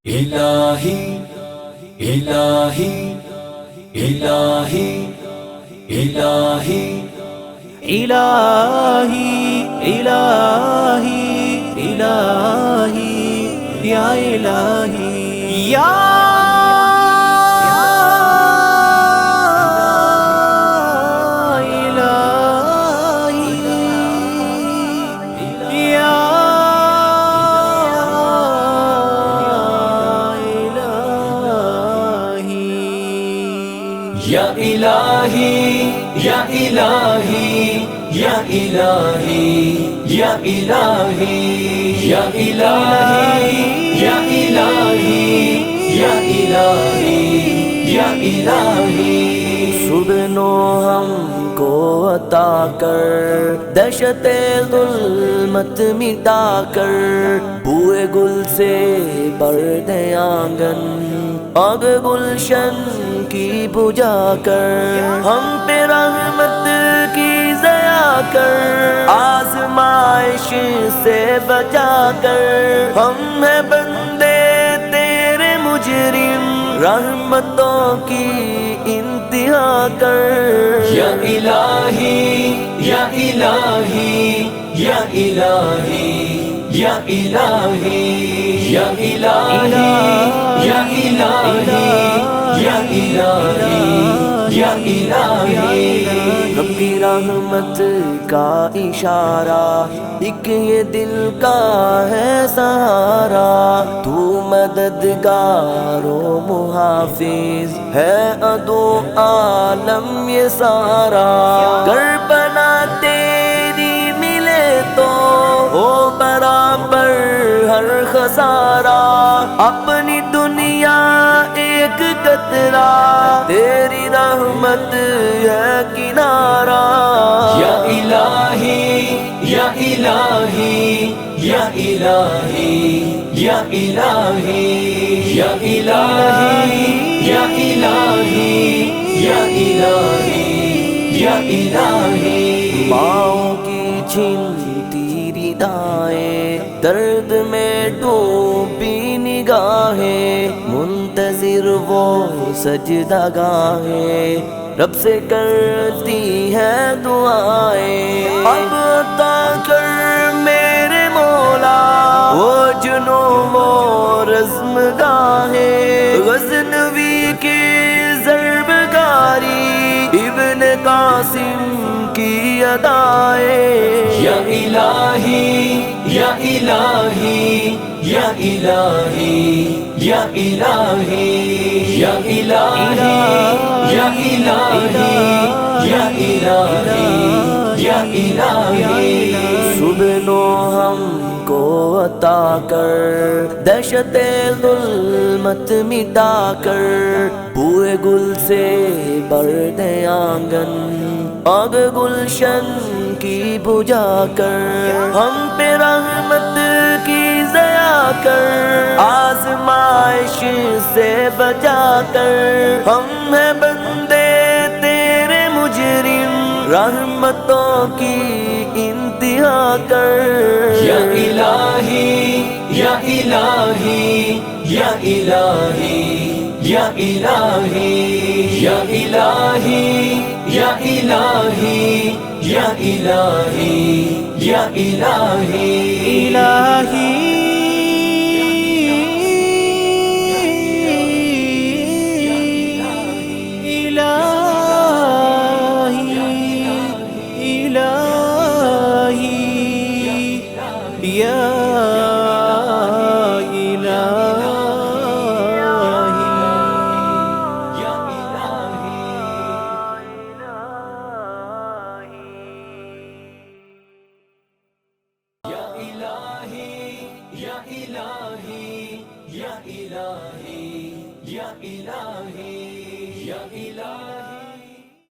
الہی الہی الہی الہی الہی الہی الہی یا الہی یا یا الہی یا الہی یا الہی یا الہی یا الہی یا الہی یا الہی یا الہی صبح نو ہم کو عطا کر دہشت ظلمت مٹا کر بوئے گل سے بر دے آنگن آگ گلشن کی بجھا کر ہم پہ رحمت کی ضیا کر آزمائش سے بچا کر ہم ہیں بندے تیرے مجرم رحمتوں کی انتہا کر یا الہی یا الہی یا الہی یا الہی یا الہی یا الہی یا الہی یا الہی رب کی رحمت کا اشارہ ایک یہ دل کا ہے سہارا تو مددگار و محافظ ہے عدو عالم یہ سارا گر بنا تیری ملے تو ہو برابر ہر خسارہ اپنی دنیا ایک قطرہ تیری رحمت ہے کنارہ یا الہی یا الہی یا الہی یا الہی یا الہی یا الہی یا الہی یا الہی ماؤں کی چھنتی ردائیں درد میں ڈوبی نگاہیں منتظر وہ سجدہ گاہیں رب سے کرتی ہے دعائیں اب عطا کر میرے مولا وہ جنون و رزم گاہیں غزنوی کی ضرب گاری ابن قاسم کی ادائیں یا الہی یا الہی یا الہی یا الہی یا الہی یا الہی یا الہی یا الہی صبح نو ہم کو عطا کر دہشت ظلمت مٹا کر بوئے گل سے بر دے آنگن آگ گلشن کی بجھا کر ہم پہ رحمت کی ضیا کر آزمائش سے بچا کر ہم ہیں بندے تیرے مجرم رحمتوں کی انتہا کر یا الہی یا الہی یا الہی یا الہی یا الہی یا الہی یا الہی یا الہی یا الہی یا الہی